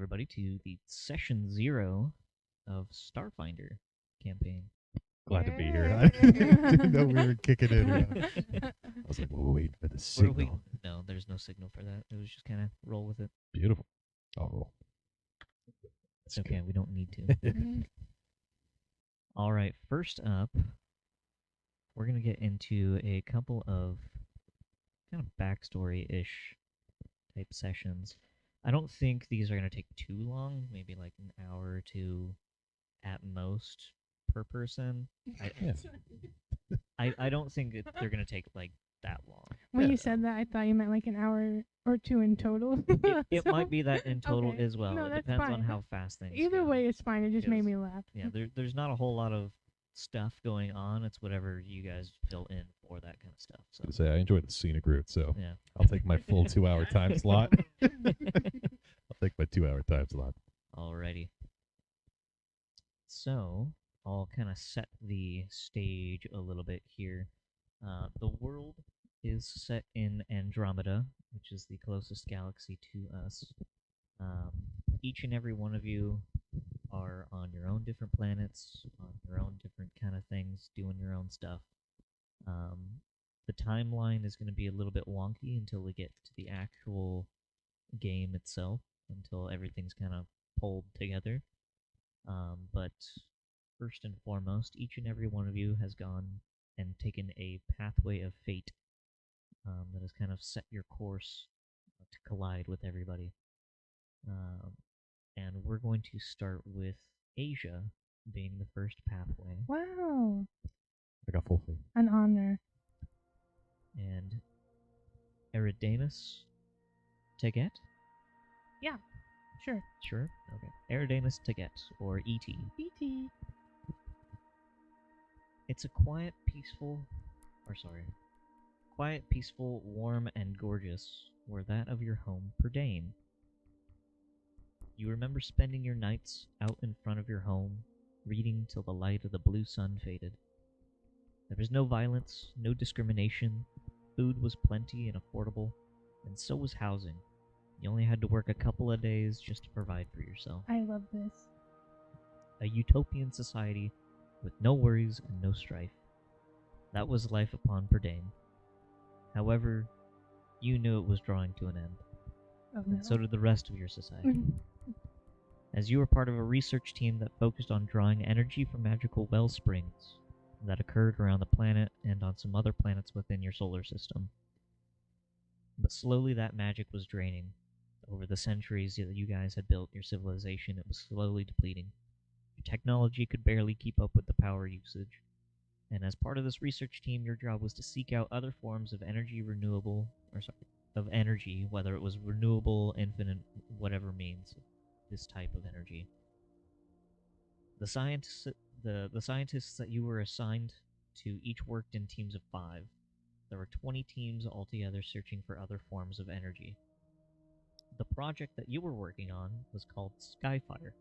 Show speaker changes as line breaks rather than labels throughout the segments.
everybody, to the session 0 of Starfinder Campaign.
Glad to be here. I didn't know we were kicking in. I was like, we're waiting for the signal.
No, there's no signal for that. It was just kind of roll with it.
Beautiful. I'll roll.
It's okay, we don't need to. All right, first up, we're going to get into a couple of kind of backstory-ish type sessions. I don't think these are going to take too long, maybe like an hour or two at most per person. I don't think they're going to take like that long.
When you said that, I thought you meant like an hour or two in total.
It might be that in total
Okay.
as well.
No,
It
that's
depends on
fine.
how fast things
Either
go.
way, it's fine. It just made
Because-
me laugh.
Yeah, there's not a whole lot of stuff going on. It's whatever you guys fill in for that kind of stuff. So
I was gonna say I enjoy the scenic route, so
yeah.
I'll take my full 2-hour time slot. I'll take my 2-hour time slot.
Alrighty. So, I'll kind of set the stage a little bit here. The world is set in Andromeda, which is the closest galaxy to us. Each and every one of you are on your own different planets, on your own different kind of things, doing your own stuff. The timeline is going to be a little bit wonky until we get to the actual game itself, until everything's kind of pulled together. But first and foremost, each and every one of you has gone and taken a pathway of fate that has kind of set your course to collide with everybody. And we're going to start with Asia being the first pathway.
Wow.
I got full faith.
An honor.
And Eridanus Teget?
Sure.
Sure? Okay. Eridanus Teget, or E.T.
E.T.
It's a quiet, peaceful, warm, and gorgeous, were that of your home, Perdane. You remember spending your nights out in front of your home, reading till the light of the blue sun faded. There was no violence, no discrimination, food was plenty and affordable, and so was housing. You only had to work a couple of days just to provide for yourself.
I love this.
A utopian society with no worries and no strife. That was life upon Perdane. However, you knew it was drawing to an end,
Oh, no.
and so did the rest of your society. As you were part of a research team that focused on drawing energy from magical well springs that occurred around the planet and on some other planets within your solar system. But slowly that magic was draining. Over the centuries that you guys had built your civilization, it was slowly depleting. Your technology could barely keep up with the power usage. And as part of this research team, your job was to seek out other forms of energy of energy, whether it was renewable, infinite, whatever means, this type of energy. The scientists that you were assigned to each worked in teams of 5. There were 20 teams altogether searching for other forms of energy. The project that you were working on was called Skyfire.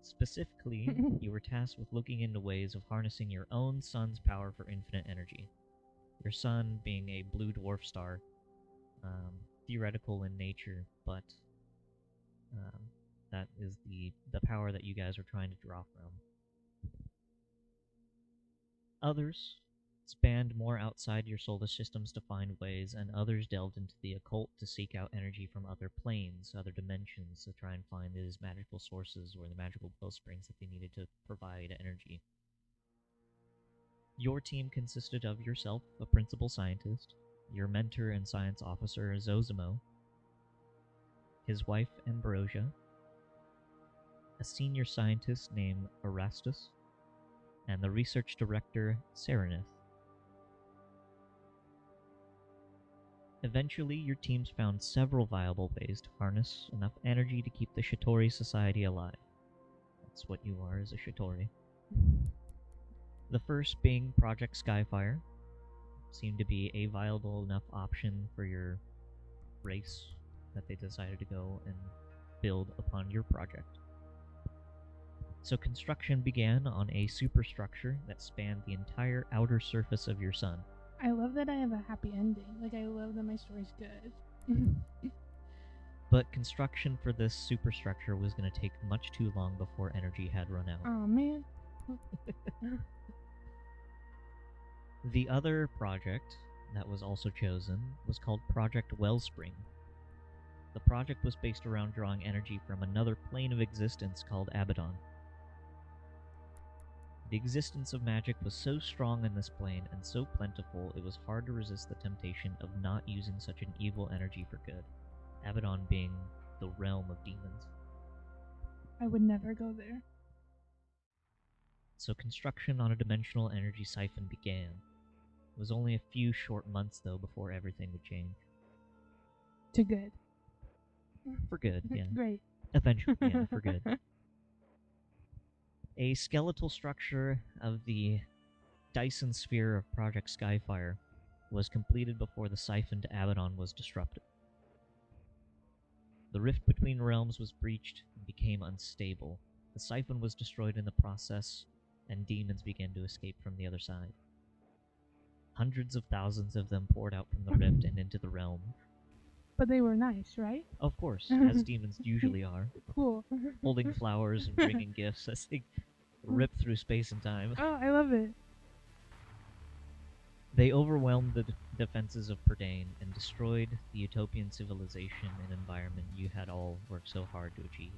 Specifically, you were tasked with looking into ways of harnessing your own sun's power for infinite energy. Your sun being a blue dwarf star, theoretical in nature, but that is the power that you guys are trying to draw from. Others spanned more outside your solar systems to find ways, and others delved into the occult to seek out energy from other planes, other dimensions, to try and find these magical sources or the magical well springs that they needed to provide energy. Your team consisted of yourself, a principal scientist, your mentor and science officer, Zosimo, his wife, Ambrosia, a senior scientist named Erastus, and the research director, Serenith. Eventually, your teams found several viable ways to harness enough energy to keep the Shatori society alive. That's what you are as a Shatori. The first being Project Skyfire. Seemed to be a viable enough option for your race that they decided to go and build upon your project. So construction began on a superstructure that spanned the entire outer surface of your sun.
I love that I have a happy ending. Like, I love that my story's good.
But construction for this superstructure was going to take much too long before energy had run out.
Oh man.
The other project that was also chosen was called Project Wellspring. The project was based around drawing energy from another plane of existence called Abaddon. The existence of magic was so strong in this plane and so plentiful, it was hard to resist the temptation of not using such an evil energy for good, Abaddon being the realm of demons.
I would never go there.
So construction on a dimensional energy siphon began. It was only a few short months, though, before everything would change.
To good.
For good, yeah.
Great.
Eventually, yeah, for good. A skeletal structure of the Dyson sphere of Project Skyfire was completed before the siphon to Abaddon was disrupted. The rift between realms was breached and became unstable. The siphon was destroyed in the process, and demons began to escape from the other side. Hundreds of thousands of them poured out from the rift and into the realm.
But they were nice, right?
Of course, as demons usually are,
Cool.
holding flowers and bringing gifts as they rip through space and time.
Oh, I love it.
They overwhelmed the defenses of Perdane and destroyed the utopian civilization and environment you had all worked so hard to achieve,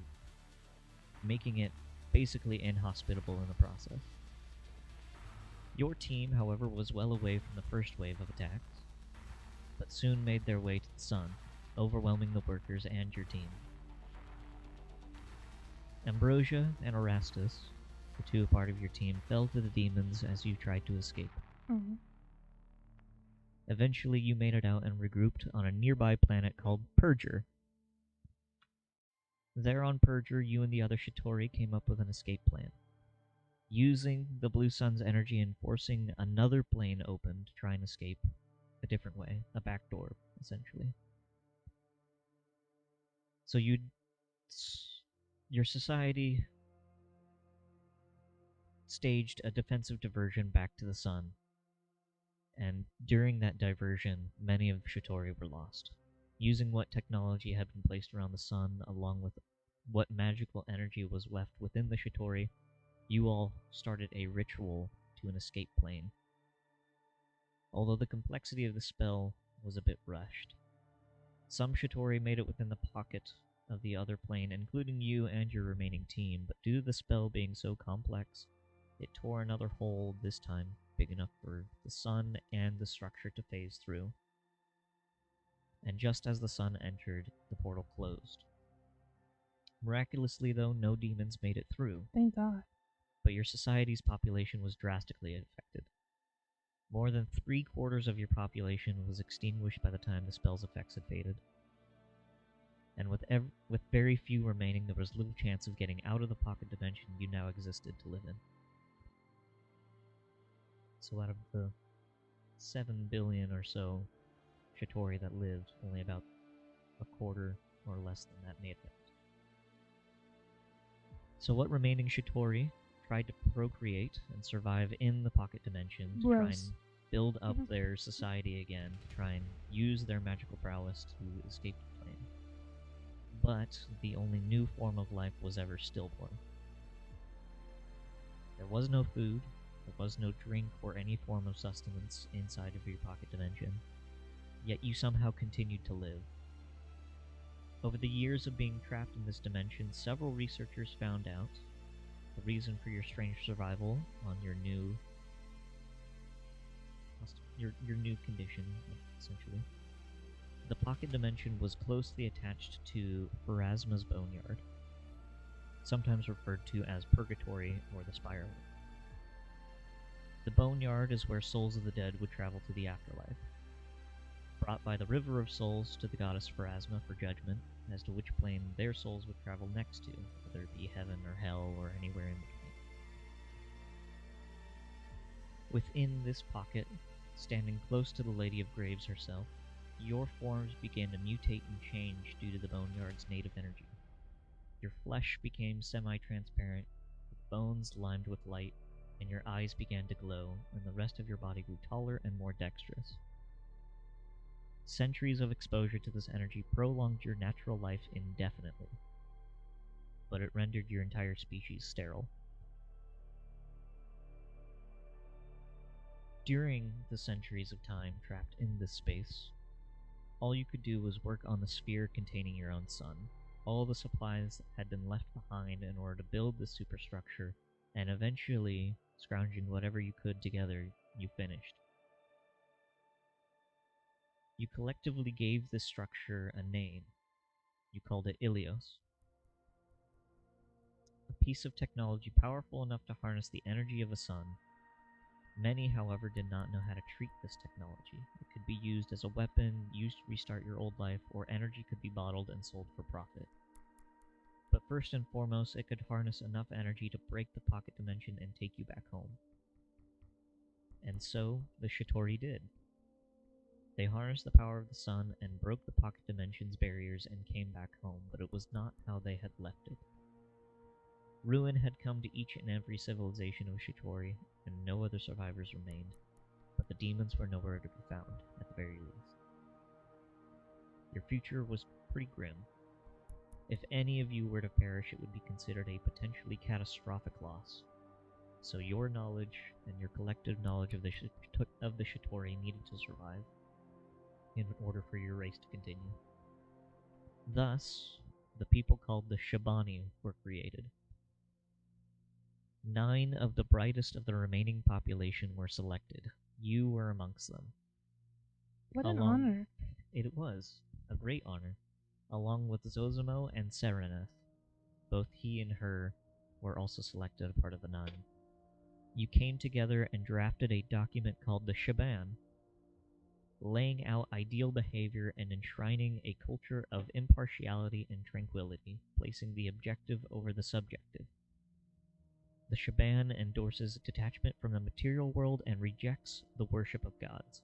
making it basically inhospitable in the process. Your team, however, was well away from the first wave of attacks, but soon made their way to the sun, overwhelming the workers and your team. Ambrosia and Erastus, the two part of your team, fell to the demons as you tried to escape.
Oh.
Eventually, you made it out and regrouped on a nearby planet called Purger. There on Purger, you and the other Shitori came up with an escape plan, using the Blue Sun's energy and forcing another plane open to try and escape a different way, a backdoor, essentially. So your society staged a defensive diversion back to the sun, and during that diversion, many of the Shitori were lost. Using what technology had been placed around the sun, along with what magical energy was left within the Shitori, you all started a ritual to an escape plane. Although the complexity of the spell was a bit rushed. Some Shitori made it within the pocket of the other plane, including you and your remaining team, but due to the spell being so complex, it tore another hole, this time big enough for the sun and the structure to phase through. And just as the sun entered, the portal closed. Miraculously, though, no demons made it through,
Thank God.
but your society's population was drastically affected. More than 3/4 of your population was extinguished by the time the spell's effects had faded. And with very few remaining, there was little chance of getting out of the pocket dimension you now existed to live in. So out of the 7 billion or so Shitori that lived, only about a quarter or less than that made it. So what remaining Shitori tried to procreate and survive in the pocket dimension to try
Gross.
and build up their society again, to try and use their magical prowess to escape the plane. But the only new form of life was ever stillborn. There was no food, there was no drink or any form of sustenance inside of your pocket dimension, yet you somehow continued to live. Over the years of being trapped in this dimension, several researchers found out the reason for your strange survival on your new condition, essentially. The pocket dimension was closely attached to Pharasma's boneyard, sometimes referred to as Purgatory or the Spiral. The boneyard is where souls of the dead would travel to the afterlife, brought by the River of Souls to the goddess Pharasma for judgment as to which plane their souls would travel next to, whether it be heaven or hell or anywhere in between. Within this pocket, standing close to the Lady of Graves herself, your forms began to mutate and change due to the boneyard's native energy. Your flesh became semi-transparent, with bones limed with light, and your eyes began to glow, and the rest of your body grew taller and more dexterous. Centuries of exposure to this energy prolonged your natural life indefinitely, but it rendered your entire species sterile. During the centuries of time trapped in this space, all you could do was work on the sphere containing your own sun. All the supplies had been left behind in order to build the superstructure, and eventually, scrounging whatever you could together, you finished. You collectively gave this structure a name. You called it Ilios. A piece of technology powerful enough to harness the energy of a sun. Many, however, did not know how to treat this technology. It could be used as a weapon, used to restart your old life, or energy could be bottled and sold for profit. But first and foremost, it could harness enough energy to break the pocket dimension and take you back home. And so, the Shatori did. They harnessed the power of the sun and broke the pocket dimension's barriers and came back home, but it was not how they had left it. Ruin had come to each and every civilization of Shatori, and no other survivors remained, but the demons were nowhere to be found, at the very least. Your future was pretty grim. If any of you were to perish, it would be considered a potentially catastrophic loss. So your knowledge and your collective knowledge of the Shatori needed to survive in order for your race to continue. Thus, the people called the Shabani were created. 9 of the brightest of the remaining population were selected. You were amongst them.
What an honor.
It was a great honor, along with Zosimo and Sereneth. Both he and her were also selected a part of the 9. You came together and drafted a document called the Shaban, laying out ideal behavior and enshrining a culture of impartiality and tranquility, placing the objective over the subjective. The Shaban endorses detachment from the material world and rejects the worship of gods.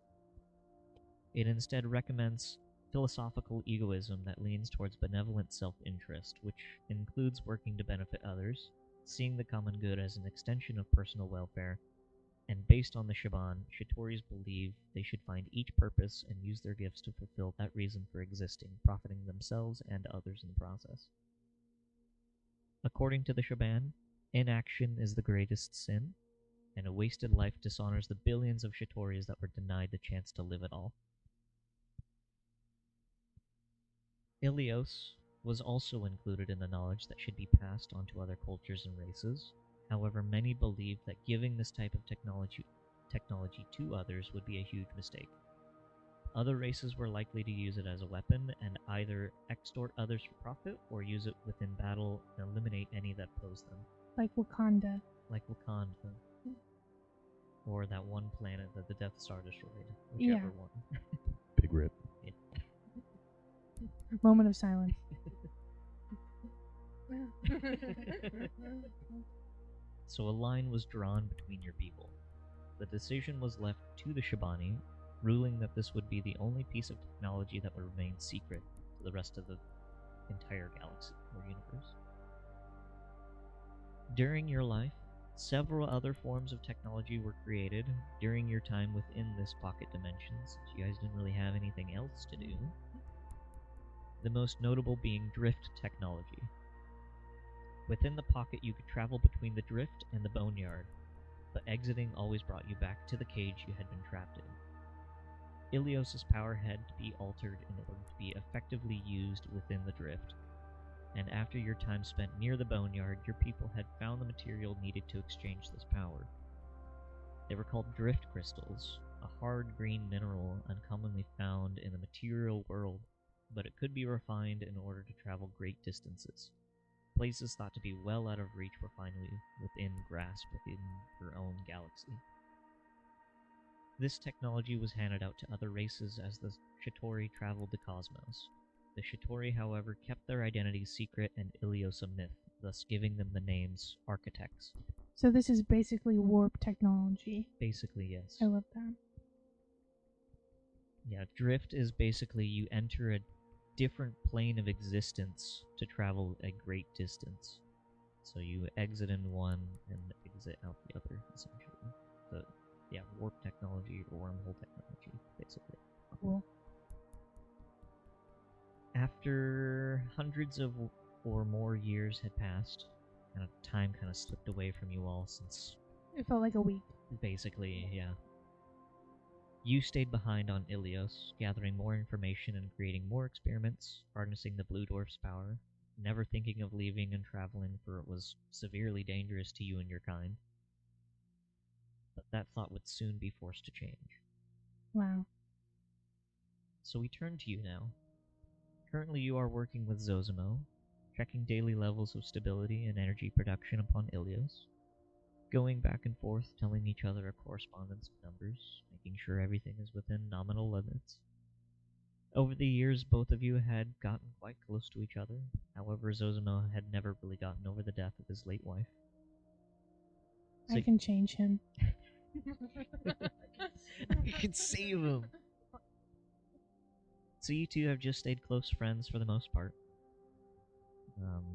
It instead recommends philosophical egoism that leans towards benevolent self-interest, which includes working to benefit others, seeing the common good as an extension of personal welfare, and based on the Shaban, Shatoris believe they should find each purpose and use their gifts to fulfill that reason for existing, profiting themselves and others in the process. According to the Shaban, inaction is the greatest sin, and a wasted life dishonors the billions of Shatoris that were denied the chance to live at all. Ilios was also included in the knowledge that should be passed on to other cultures and races. However, many believed that giving this type of technology to others would be a huge mistake. Other races were likely to use it as a weapon and either extort others for profit or use it within battle and eliminate any that pose them.
Like Wakanda.
Or that one planet that the Death Star destroyed. Whichever one.
Big rip.
Yeah.
Moment of silence.
So a line was drawn between your people. The decision was left to the Shabani, ruling that this would be the only piece of technology that would remain secret to the rest of the entire galaxy or universe. During your life, several other forms of technology were created during your time within this pocket dimension, since you guys didn't really have anything else to do. The most notable being drift technology. Within the pocket, you could travel between the drift and the boneyard, but exiting always brought you back to the cage you had been trapped in. Ilios' power had to be altered in order to be effectively used within the drift, and after your time spent near the boneyard, your people had found the material needed to exchange this power. They were called drift crystals, a hard green mineral uncommonly found in the material world, but it could be refined in order to travel great distances. Places thought to be well out of reach were finally within grasp within your own galaxy. This technology was handed out to other races as the Shatori traveled the cosmos. The Shatori, however, kept their identities secret and Ilios a myth, thus giving them the names architects.
So this is basically warp technology.
Basically, yes.
I love that.
Yeah, drift is basically you enter a different plane of existence to travel a great distance. So you exit in one and exit out the other, essentially. So, yeah, warp technology or wormhole technology, basically.
Cool.
After hundreds of or more years had passed, and time kind of slipped away from you all since
It felt like a week.
basically, yeah. You stayed behind on Ilios, gathering more information and creating more experiments, harnessing the Blue Dwarf's power, never thinking of leaving and traveling, for it was severely dangerous to you and your kind. But that thought would soon be forced to change.
Wow.
So we turn to you now. Currently you are working with Zosimo, checking daily levels of stability and energy production upon Ilios, going back and forth, telling each other a correspondence of numbers, making sure everything is within nominal limits. Over the years, both of you had gotten quite close to each other. However, Zosimo had never really gotten over the death of his late wife.
I can change him.
You can save him! So you two have just stayed close friends for the most part.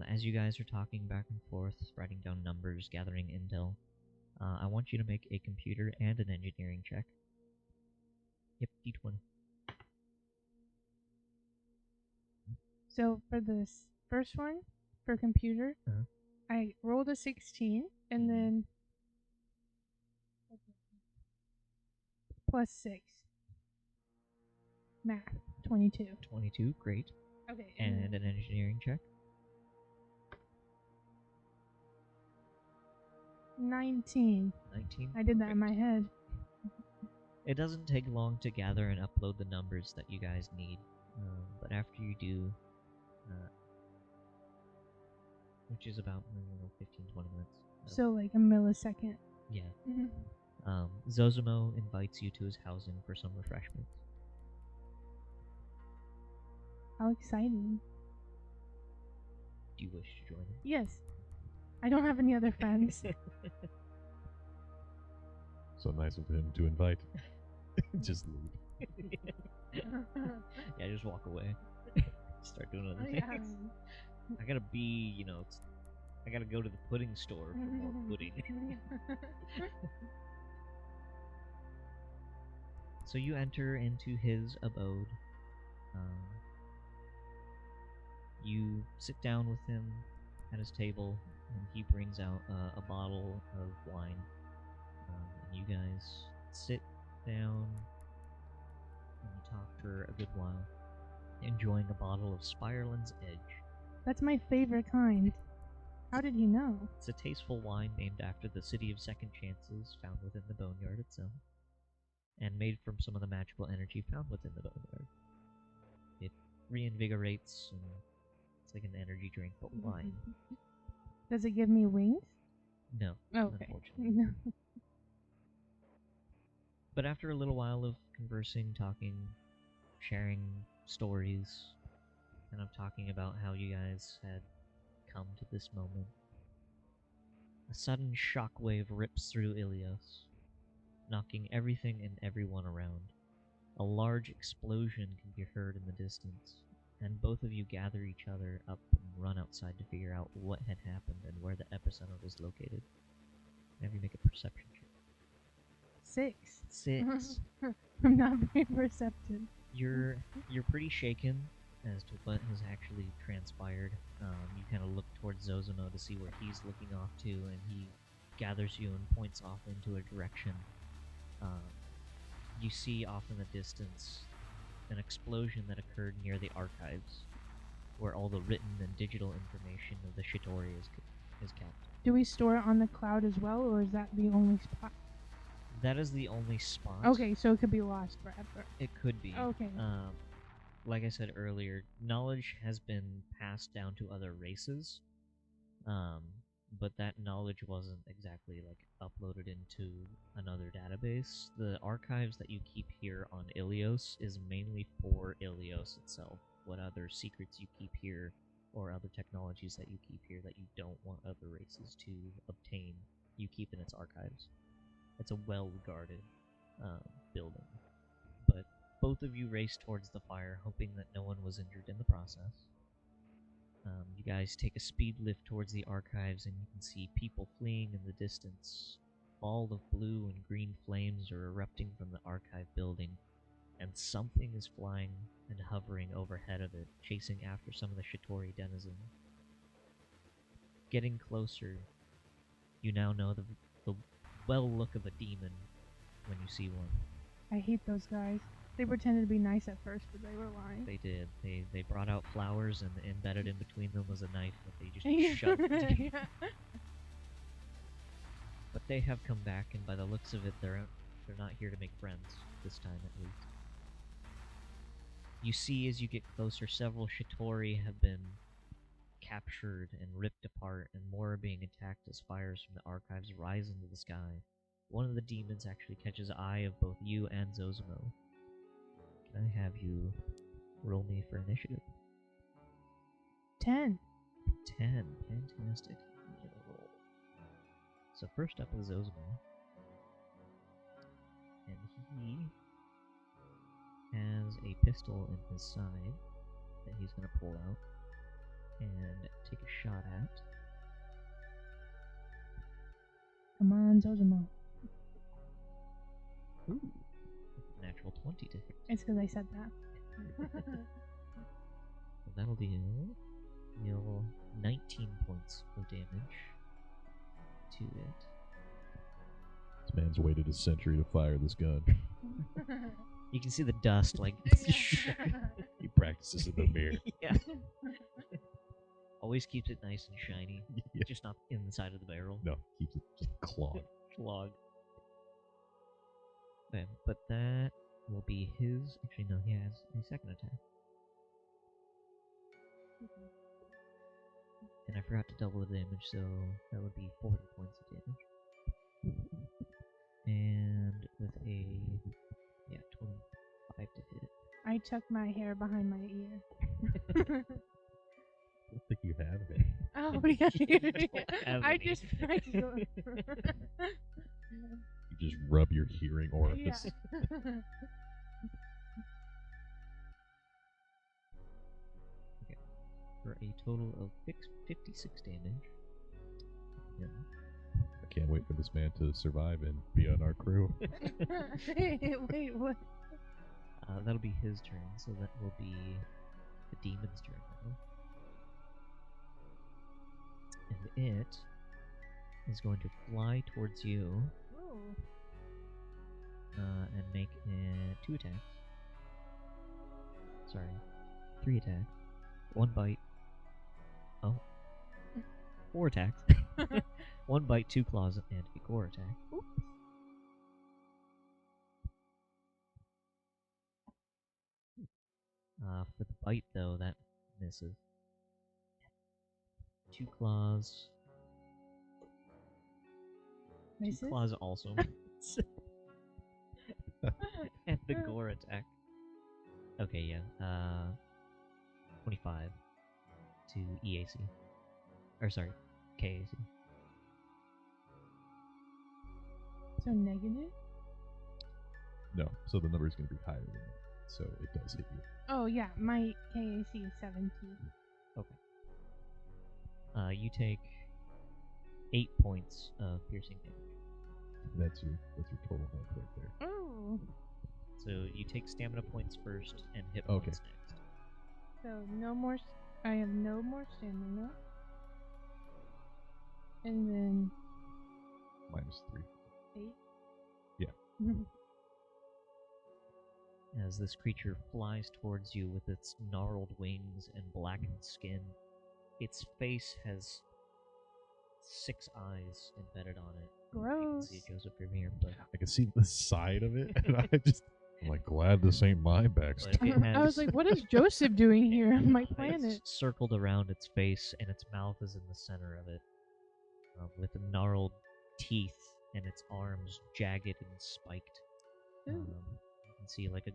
As you guys are talking back and forth, writing down numbers, gathering intel, I want you to make a computer and an engineering check. Yep, D20.
So for this first one, for computer,
Uh-huh.
I rolled a 16 and then plus 6. Math, 22.
22, great.
Okay.
And an engineering check.
19.
19.
I did that in my head.
It doesn't take long to gather and upload the numbers that you guys need, but after you do, which is about 15-20 minutes.
So like a millisecond.
Yeah. Zosimo invites you to his housing for some refreshments.
How exciting.
Do you wish to join him?
Yes. I don't have any other friends.
So nice of him to invite. Just leave.
Yeah, just walk away. Start doing other
Yeah.
things. I gotta be, I gotta go to the pudding store for more pudding. So you enter into his abode. You sit down with him at his table, and he brings out a bottle of wine. And you guys sit down and you talk for a good while, enjoying a bottle of Spireland's Edge.
That's my favorite kind. How did he know?
It's a tasteful wine named after the city of second chances found within the boneyard itself, and made from some of the magical energy found within the boneyard. It reinvigorates, and it's like an energy drink, but wine.
Does it give me wings?
No,
Okay.
unfortunately.
No.
But after a little while of conversing, talking, sharing stories, and I'm talking about how you guys had come to this moment, a sudden shockwave rips through Ilios, knocking everything and everyone around. A large explosion can be heard in the distance, and both of you gather each other up and run outside to figure out what had happened and where the epicenter was located. Have you make a perception check.
6.
6.
I'm not very perceptive.
You're pretty shaken as to what has actually transpired. You kind of look towards Zosimo to see where he's looking off to, and he gathers you and points off into a direction. You see off in the distance an explosion that occurred near the archives, where all the written and digital information of the Shitori is kept.
Do we store it on the cloud as well, or is that the only spot?
That is the only spot.
Okay, so it could be lost forever.
It could be.
Okay.
Like I said earlier, knowledge has been passed down to other races, but that knowledge wasn't exactly like uploaded into another database. The archives that you keep here on Ilios is mainly for Ilios itself. What other secrets you keep here, or other technologies that you keep here that you don't want other races to obtain, you keep in its archives. It's a well-guarded building. But both of you race towards the fire, hoping that no one was injured in the process. You guys take a speed lift towards the archives, and you can see people fleeing in the distance. Ball of blue and green flames are erupting from the archive building, and something is flying and hovering overhead of it, chasing after some of the Shitori denizens. Getting closer, you now know the well look of a demon when you see one.
I hate those guys. They pretended to be nice at first, but they were lying.
They did. They brought out flowers, and embedded in between them was a knife that they just shoved into you. But they have come back, and by the looks of it, they're not here to make friends, this time at least. You see, as you get closer, several Shitori have been captured and ripped apart, and more are being attacked as fires from the archives rise into the sky. One of the demons actually catches eye of both you and Zosimo. Can I have you roll me for initiative?
10.
10. Fantastic. Roll. So first up is Zosimo. And he has a pistol in his side that he's going to pull out and take a shot at.
Come on, Zosimo.
Ooh. Natural 20 to hit.
It's because I said that.
So that'll deal 19 points of damage to it.
This man's waited a century to fire this gun.
You can see the dust, like...
He practices in the mirror.
Yeah. Always keeps it nice and shiny.
Yeah.
Just not in the side of the barrel.
No, keeps it just clogged.
Clogged. Okay, but that will be his... Actually, no, he has a second attack. And I forgot to double the damage, so that would be 40 points of damage. And with a... yeah, 25 to hit.
I tucked my hair behind my ear.
I don't think you have it.
Oh, yeah.
have
I
any.
just...
You just rub your hearing orifice.
Yeah.
For a total of 56 damage. Yeah.
I can't wait for this man to survive and be on our crew.
Wait, what?
That'll be his turn, so that will be the demon's turn now. And it is going to fly towards you
Oh.
and make 2 attacks. Sorry, 3 attacks. 1 bite. Oh. 4 attacks. 1 bite, 2 claws, and a gore attack.
Oops.
For the bite, though, that misses. 2 claws. 2
Misses?
claws also miss. And the gore attack. Okay, yeah. 25 to EAC. Or sorry, KAC.
So negative?
No, so the number is going to be higher than that. So it does hit you.
Oh, yeah. My KAC is 17.
You take 8 points of piercing damage.
That's your total health right there.
Oh.
So you take stamina points first and hit
Okay.
points next.
So no more... I have no more stamina. And then...
-3.
8?
Yeah.
As this creature flies towards you with its gnarled wings and blackened skin, its face has 6 eyes embedded on it. You can
Gross.
see it goes up from here, but
I can see the side of it, and I'm like, glad this ain't my backstory.
But it
I was
has-
like, what is Joseph doing here on my planet?
It's circled around its face, and its mouth is in the center of it, with gnarled teeth and its arms jagged and spiked.
Ooh.
You can see like a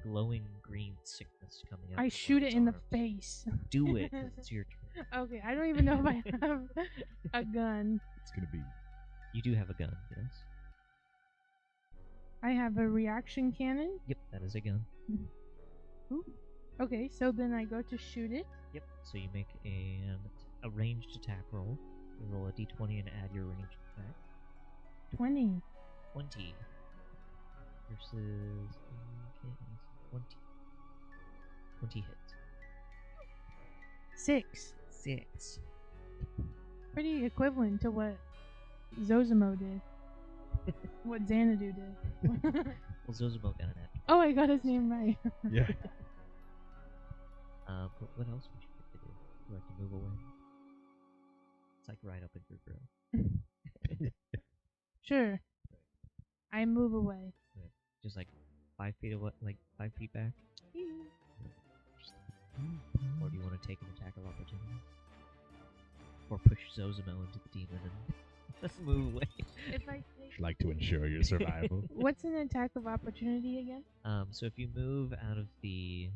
glowing green sickness coming out.
I
from
shoot
one of
it
its
in the
arms.
face.
Do it, 'cause it's your turn.
Okay, I don't even know if I have a gun.
It's going to be...
You do have a gun, yes.
I have a reaction cannon.
Yep, that is a gun.
Ooh. Okay, so then I go to shoot it.
Yep. So you make a ranged attack roll. You roll a d20 and add your ranged attack.
20.
20 versus... Okay, let me 20. 20 hits.
6.
6.
Pretty equivalent to what Zosimo did. What Xanadu did.
Well, Zosimo got an natural.
Oh, I got his name right.
Yeah.
But what else would you like to do? Would you like to move away? It's like right up in your grill.
Sure. I move away.
Just like 5 feet away, like 5 feet back? Or do you want to take an attack of opportunity? Or push Zosimo into the demon and move away?
If I take...
Like to ensure your survival.
What's an attack of opportunity again?
So if you move out of the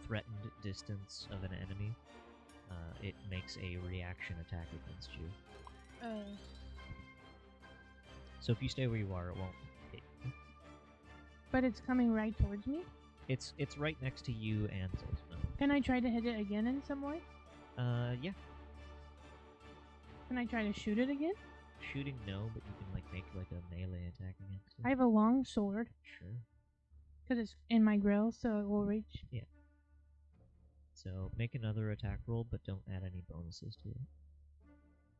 threatened distance of an enemy, it makes a reaction attack against you. So if you stay where you are, it won't hit you.
But it's coming right towards me?
It's right next to you and Zosimo.
Can I try to hit it again in some way?
Yeah.
Can I try to shoot it again?
Shooting, no, but you can like make like a melee attack against it.
I have a long sword.
Sure.
Because it's in my grill, so it will reach.
Yeah. So make another attack roll, but don't add any bonuses to it.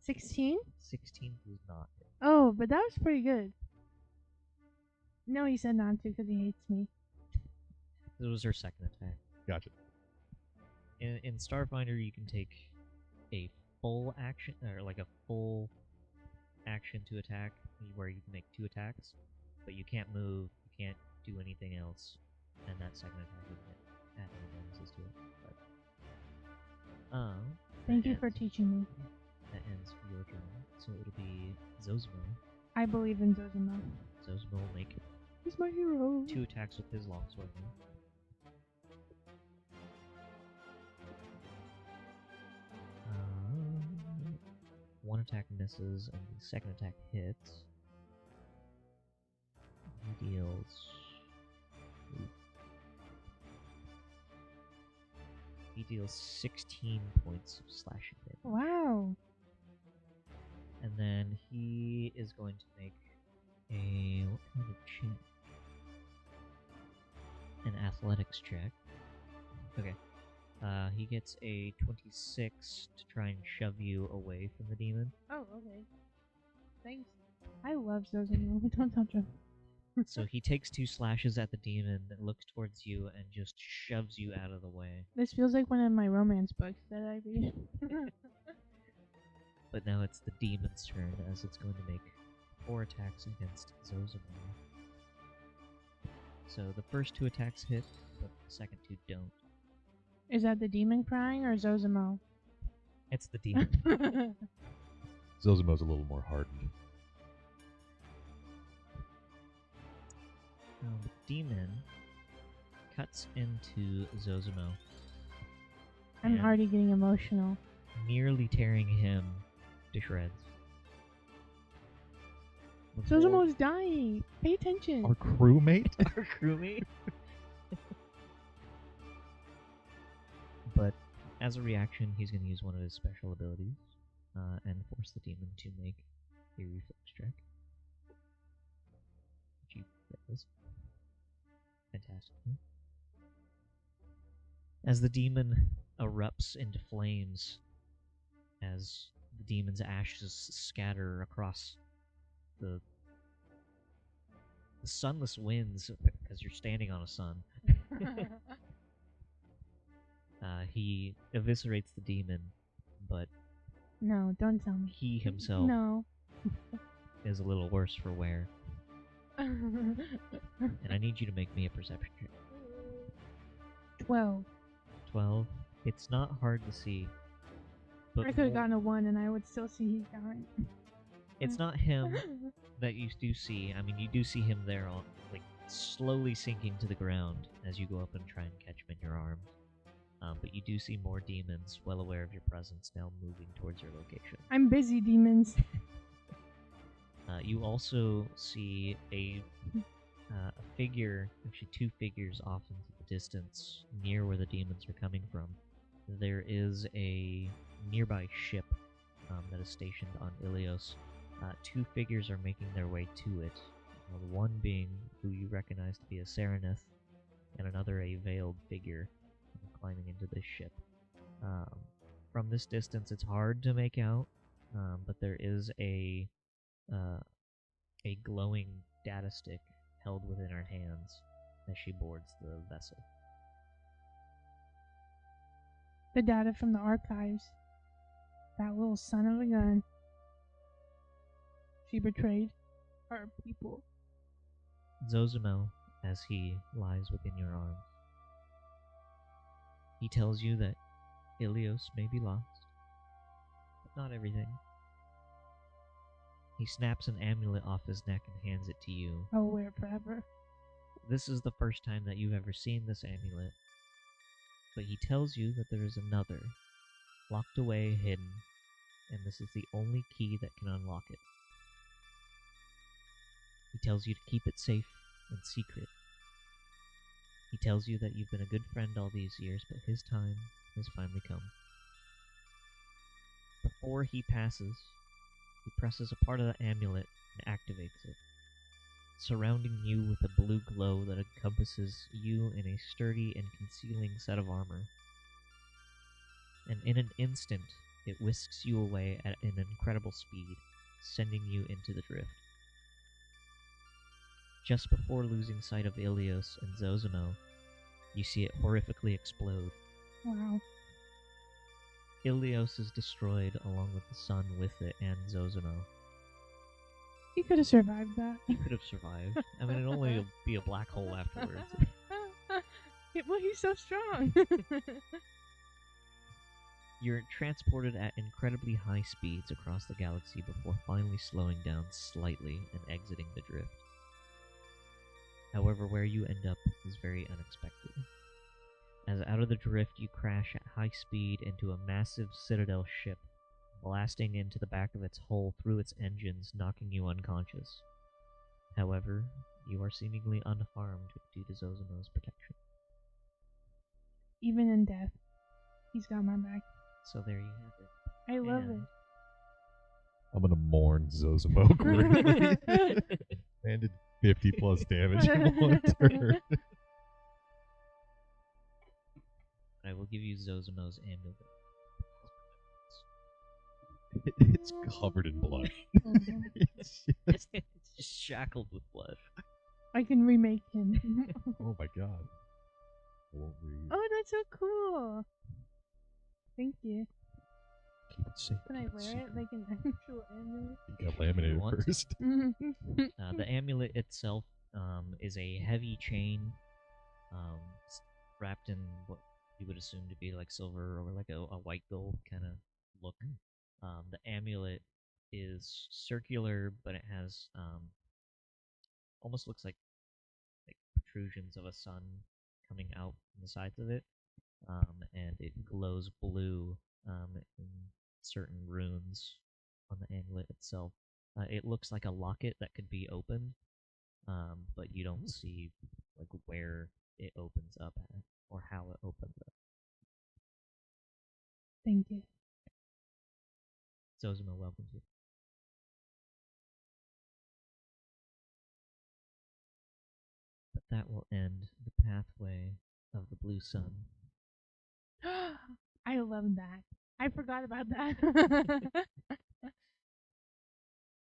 16?
16 does not hit.
Oh, but that was pretty good. No, he said not to because he hates me.
This was her second attack.
Gotcha.
In Starfinder, you can take a full action, or like a full action to attack, where you can make 2 attacks, but you can't move, you can't do anything else, and that second attack doesn't add any bonuses to it. But,
Thank you
ends-
for teaching me.
That ends your turn, so it'll be Zosimo.
I believe in Zosimo.
Zosimo will make
He's my hero.
2 attacks with his longsword now. One attack misses, and the second attack hits. He deals... He deals 16 points of slashing damage.
Wow.
And then he is going to make a... what kind of check? An athletics check. Okay. He gets a 26 to try and shove you away from the demon.
Oh, okay. Thanks. I love Zosimo. Don't touch him.
So he takes 2 slashes at the demon, looks towards you, and just shoves you out of the way.
This feels like one of my romance books that I read.
But now it's the demon's turn, as it's going to make 4 attacks against Zosimo. So the first 2 attacks hit, but the second 2 don't.
Is that the demon crying or Zosimo?
It's the demon.
Zosimo's a little more hardened.
The demon cuts into Zosimo,
I'm
and
already getting emotional.
nearly tearing him to shreds.
Zosimo's dying. Pay attention.
Our crewmate?
Our crewmate. But as a reaction, he's going to use one of his special abilities and force the demon to make a reflex check. Which you fails. Fantastically. As the demon erupts into flames, as the demon's ashes scatter across the sunless winds, because you're standing on a sun, he eviscerates the demon, but
No, don't tell me.
he himself
No.
is a little worse for wear. And I need you to make me a perception check.
12.
12. It's not hard to see. But
I could have gotten a 1 and I would still see he's dying.
it's not him that you do see. I mean, you do see him there, on, like, slowly sinking to the ground as you go up and try and catch him in your arms. But you do see more demons, well aware of your presence, now moving towards your location.
I'm busy, demons.
You also see a figure, actually 2 figures off into the distance, near where the demons are coming from. There is a nearby ship that is stationed on Ilios. 2 figures are making their way to it, One being who you recognize to be a Serenith, and another a veiled figure climbing into this ship. From this distance, it's hard to make out, but there is a glowing data stick held within her hands as she boards the vessel.
The data from the archives. That little son of a gun. She betrayed our people.
Zosimo, as he lies within your arms, he tells you that Ilios may be lost, but not everything. He snaps an amulet off his neck and hands it to you.
I will wear it forever.
This is the first time that you've ever seen this amulet, but he tells you that there is another, locked away, hidden, and this is the only key that can unlock it. He tells you to keep it safe and secret. He tells you that you've been a good friend all these years, but his time has finally come. Before he passes, he presses a part of the amulet and activates it, surrounding you with a blue glow that encompasses you in a sturdy and concealing set of armor. And in an instant, it whisks you away at an incredible speed, sending you into the drift. Just before losing sight of Ilios and Zosimo, you see it horrifically explode.
Wow.
Ilios is destroyed along with the sun with it and Zosimo.
He could have survived that.
He could have survived. I mean, it'll only be a black hole afterwards.
Well, he's so strong.
You're transported at incredibly high speeds across the galaxy before finally slowing down slightly and exiting the drift. However, where you end up is very unexpected. As out of the drift, you crash at high speed into a massive Citadel ship, blasting into the back of its hull through its engines, knocking you unconscious. However, you are seemingly unharmed due to Zosimo's protection.
Even in death, he's got my back.
So there you have it.
I love
And
I'm gonna mourn Zosimo greatly. Man did 50 plus damage in one turn.
I will give you Zosimo's amulet.
It's covered in blood. It's just-
It's just shackled with blood.
I can remake him.
oh my god. I won't read.
Oh, that's so cool. Thank you.
Keep it safe.
Can I
keep it
wear
secret.
it like an actual amulet?
You got laminated
want to.
first.
The amulet itself is a heavy chain wrapped in what you would assume to be like silver or like a white gold kind of look. The amulet is circular, but it has almost looks like protrusions of a sun coming out from the sides of it, and it glows blue in certain runes on the amulet itself. It looks like a locket that could be opened, but you don't see like where it opens up at or how it opens up.
Thank you.
Zosimo welcomes you. But that will end the pathway of the blue sun.
I love that. I forgot about that.